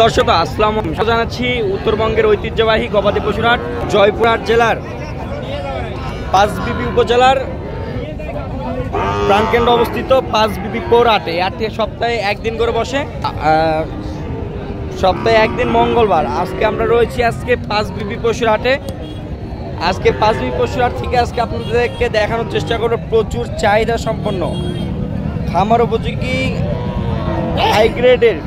দর্শক আসসালামু আলাইকুম, জানাচ্ছি উত্তরবঙ্গের ঐতিহ্যবাহী গবাদি পশুর হাট জয়পুরহাট জেলার পাঁচবিবি উপজেলার প্রাণকেন্দ্র অবস্থিত পাঁচবিবি পৌর হাটে। হাটে সপ্তাহে একদিন করে বসে, সপ্তাহে একদিন মঙ্গলবার। আজকে আমরা রয়েছি পাঁচবিবি পশুর হাটে। আজকে পাঁচবিবি পশুর হাট থেকে আপনাদেরকে দেখানোর চেষ্টা করব প্রচুর চাহিদা সম্পন্ন খামার উপযোগী হাই গ্রেডের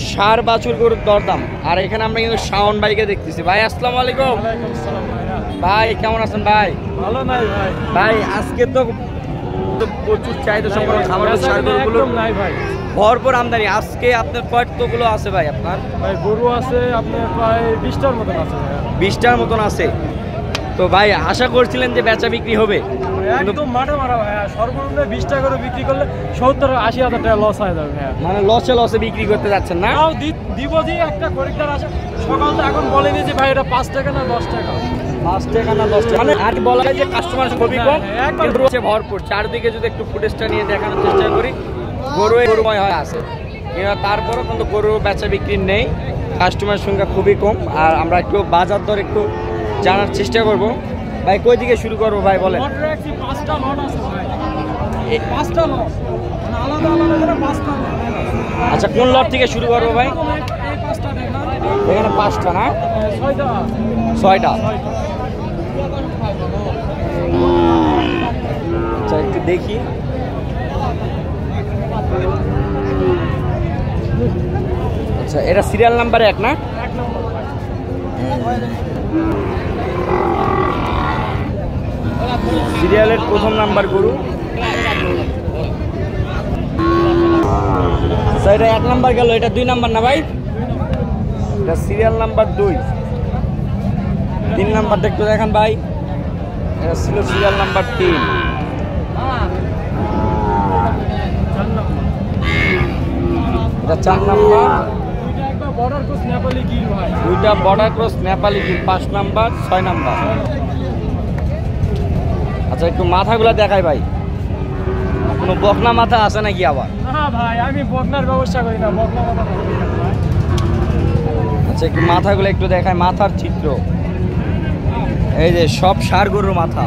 সার বাছুর গরুর দরদাম। আর এখানে আমরা কিন্তু শাওন ভাইকে দেখতেছি। ভাই আসসালামু আলাইকুম। ভাই কেমন আছেন ভাই? ভালো নাই ভাই। ভাই আজকে তো প্রচুর চাহিদা সম্পন্ন খামারের সার গরুগুলো নাই ভাই, ভরপুর আমদানি। আজকে আপনার কতগুলো আছে ভাই? আপনার ভাই গরু আছে আপনার প্রায় 20টার মতন আছে। 20টার মতন আছে। তো ভাই আশা করছিলেন যে বেচা বিক্রি হবে? একদম মাঠে মারা ভাই, সর্বনিম্ন 20 টাকা করে বিক্রি করলে 70-80 হাজার টাকা লস হয়ে যাবে ভাই। মানে লসে বিক্রি করতে যাচ্ছেন না? দিব যে একটা খরিদ্দার আসে সকাল তো এখন বলেনি যে ভাই এটা 5 টাকা না 10 টাকা। 5 টাকা না 10 টাকা, মানে আর বলা যায় যে কাস্টমার খুবই কম, কিন্তু রয়েছে ভরপুর। চারদিকে যদি একটু ফুটেজটা নিয়ে দেখানোর চেষ্টা করি, গরুময় হয়ে আছে, কিন্তু তারপরও কিন্তু গরু বেচা বিক্রি নেই, কাস্টমার সংখ্যা খুবই কম। আর আমরা একটু বাজার দর একটু জানার চেষ্টা করব। ভাই কই দিকে শুরু করবো ভাই বলেন? আচ্ছা কোন লট থেকে শুরু করবো ভাই? এখানে 5টা না 6টা। আচ্ছা একটু দেখি। আচ্ছা এটা সিরিয়াল নাম্বার 1 না? সিরিয়ালের প্রথম নাম্বার গরু। এটা 1 নাম্বার গেল, এটা 2 নাম্বার না ভাই? এটা সিরিয়াল নাম্বার 2। 3 নাম্বারটা একটু দেখান ভাই। এটা ছিল সিরিয়াল নাম্বার 3। এটা 4 নাম্বার। দুইটা border cross Nepali Gir 5 number 6 number. আচ্ছা একটু মাথাগুলো দেখাই ভাই, কোনো বকনা মাথা আছে নাকি আবার? না ভাই আমি বকনার ব্যবস্থা করি না, বকনা মাথা। আচ্ছা একটু মাথাগুলো একটু দেখায়, মাথার চিত্র। এই যে সব ষাঁড় গরুর মাথা,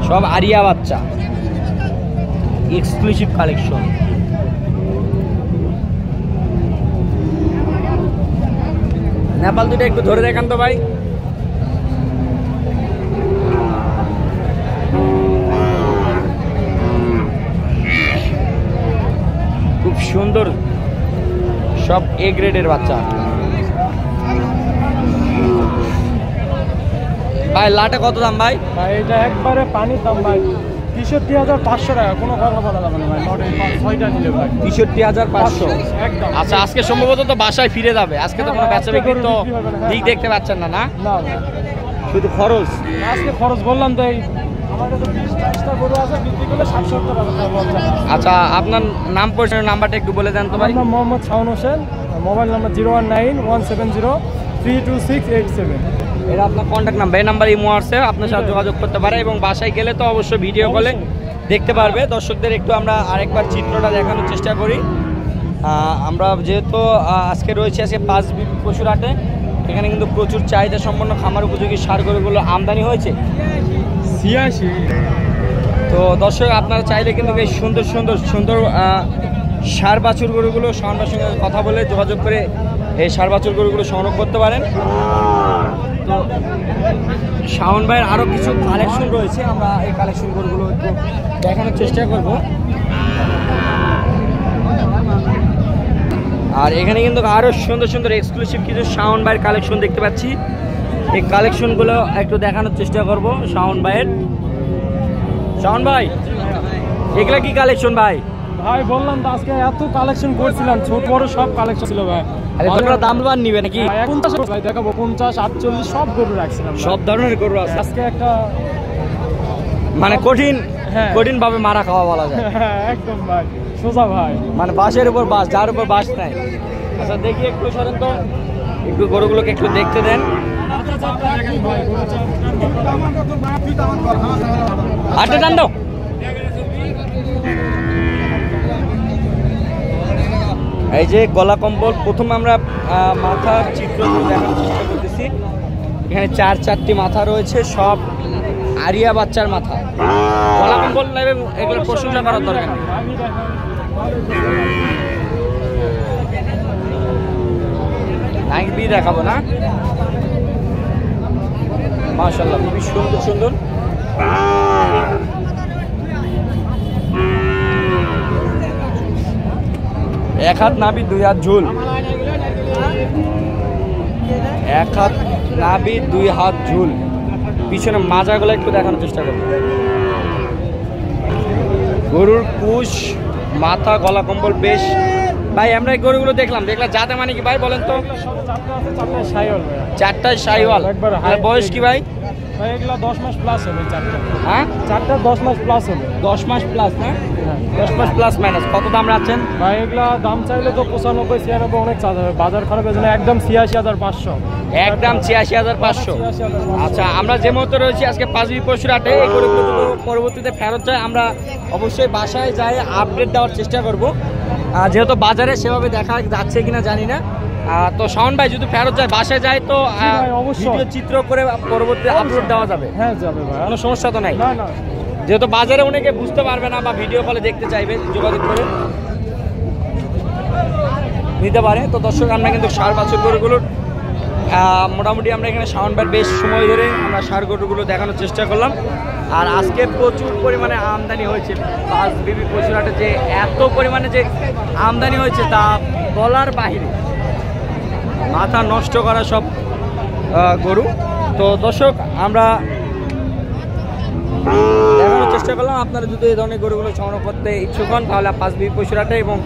সব আরিয়া বাচ্চা, এক্সক্লুসিভ কালেকশন। নেপাল দুটো একটু ধরে দেখান তো ভাই। খুব সুন্দর, সব এ গ্রেডের বাচ্চা। ভাই লাটে কত দাম ভাই? ভাই এটা একবারে পানির দাম ভাই, 63,500 টাকা, কোনো কথা বলা যাবে না ভাই। 6টা নিলে ভাই 63,500 একদম। আচ্ছা আজকে সম্ভবত তো বাসায় ফিরে যাবে, আজকে তো কোনো বেচা বিক্রি তো দিক দেখতে পাচ্ছেন না? না শুধু খরচ। আজকে খরচ বললাম তো, এই আমার কাছে 20-22টা গরু আছে, বিক্রি করলে 60-70 টাকা। আচ্ছা আপনার নাম পরিচয় নাম্বারটা একটু বলে দেন তো ভাই। আমার নাম মোহাম্মদ শাওন হোসেন, মোবাইল নাম্বার 019-170-32687। এটা আপনার কন্ট্যাক্ট নাম্বার, এই নাম্বার ইমো আছে, আপনার সাথে যোগাযোগ করতে পারে এবং বাসায় গেলে তো অবশ্যই ভিডিও কলে দেখতে পারবে। দর্শকদের একটু আমরা আরেকবার চিত্রটা দেখানোর চেষ্টা করি। আমরা যেহেতু আজকে রয়েছে পাঁচবিবি পশুর হাটে, এখানে কিন্তু প্রচুর চাহিদা সম্পন্ন খামার উপযোগী সার গরুগুলো আমদানি হয়েছে। তো দর্শক আপনারা চাইলে কিন্তু বেশ সুন্দর সুন্দর সুন্দর সার বাছুর গরুগুলো শাওনের সঙ্গে কথা বলে যোগাযোগ করে এই সার বাছুর গরুগুলো সংগ্রহ করতে পারেন। তো শাওন ভাইয়ের আরও কিছু কালেকশন রয়েছে, আমরা এই কালেকশন গরুগুলো একটু দেখানোর চেষ্টা করব। আর এখানে কিন্তু আরও সুন্দর সুন্দর এক্সক্লুসিভ কিছু শাওন ভাইয়ের কালেকশন দেখতে পাচ্ছি। এই কালেকশনগুলো একটু দেখানোর চেষ্টা করব শাওন ভাইয়ের। শাওন ভাই এগুলা কি কালেকশন ভাই? ভাই বললাম তো আজকে এত কালেকশন করছিলাম, ছোট বড় সব কালেকশন ছিল ভাই। তোমরা দাম দাম নিবে নাকি? 50 ভাই দেখাবো, 50, 48 সব গরু রাখছিলাম, সব ধরনের গরু আছে আজকে। একটা মানে কঠিন ভাবে মারা খাওয়া বলা যায়। একদম ভাই সোজা ভাই, মানে বাসের উপর বাস, যার উপর বাস নাই। আচ্ছা দেখি একটু সরেন তো, একটু গরুগুলোকে একটু দেখতে দেন। আটটা টান দাও। এই যে গলা কম্বল, প্রথমে আমরা মাথার চিত্র দেখানোর চেষ্টা করতেছি। এখানে 4-4টি মাথা রয়েছে, সব আরিয়া বাচ্চার মাথা। গলা কম্বল নেবে, এগুলো প্রশংসা করার দরকার নেই। নাইক বি দেখাবো না, মাশাআল্লাহ খুবই সুন্দর সুন্দর। এক হাত নাভি 2 হাত ঝুল, 1 হাত নাভি 2 হাত ঝুল। পিছনে মাজাগুলো একটু দেখানোর চেষ্টা করবো। গরুর কুশ, মাথা, গলা কম্বল বেশ। ভাই আমরা এই গরুগুলো দেখলাম যাতে মানে কি ভাই বলেন তো? 4টায় শাহিওয়াল। বয়স কি ভাই? ভাই এগুলো 10 মাস প্লাস হবে 4টা। হ্যাঁ 4টা 10 মাস প্লাস হবে। 10 মাস প্লাস না? 10 মাস প্লাস মাইনাস। কত দাম রাখছেন ভাই? এগুলা দাম চাইলে তো 95 96 অনেক চার্জ হবে, বাজার খারাপের জন্য একদম 86500। একদম 86500। আচ্ছা, আমরা যে মুহূর্তে রয়েছি আজকে পাঁচবি পশুর হাটে, এই গরুগুলো পরবর্তীতে ফেরত যায়, আমরা অবশ্যই বাসায় যাই আপডেট দেওয়ার চেষ্টা করব। যেহেতু বাজারে সেভাবে দেখা যাচ্ছে কিনা জানি না। তো শাওন ভাই যদি ফেরত যায়, বাসায় যায়, তো ভিডিও চিত্র করে পরবর্তীতে আপলোড দেওয়া যাবে? হ্যাঁ যাবে ভাই, কোনো সমস্যা তো নাই? না না। যেহেতু বাজারে অনেকে বুঝতে পারবে না বা ভিডিও কলে দেখতে চাইবে, যোগাযোগ করে নিতে পারে। তো দর্শক, আমরা কিন্তু ষাঁড় বাছুর গরুগুলোর মোটামুটি আমরা এখানে শাওন ভাইয়ের বেশ সময় ধরে আমরা ষাঁড় গরুগুলো দেখানোর চেষ্টা করলাম। আর আজকে প্রচুর পরিমাণে আমদানি হয়েছে পাঁচবিবি পশুর হাটে। যে এত পরিমাণে যে আমদানি হয়েছে তা বলার বাহিরে, মাথা নষ্ট করা সব গরু। তো দর্শক, আমরা দেখানোর চেষ্টা করলাম। আপনারা যদি এই ধরনের গরুগুলো সংগ্রহ করতে ইচ্ছুক হন, তাহলে পাঁচবিবি পশুর হাটে এবং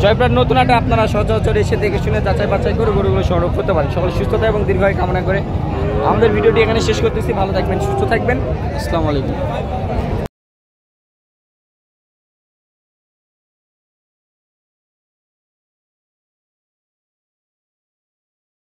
জয়পুরহাট নতুন হাটে আপনারা সচরাচর এসে দেখে শুনে যাচাই বাছাই করে গরুগুলো সংগ্রহ করতে পারেন। সকল সুস্থতা এবং দীর্ঘায়ু কামনা করে আমাদের ভিডিওটি এখানে শেষ করতেছি। ভালো থাকবেন, সুস্থ থাকবেন। আসসালামু আলাইকুম।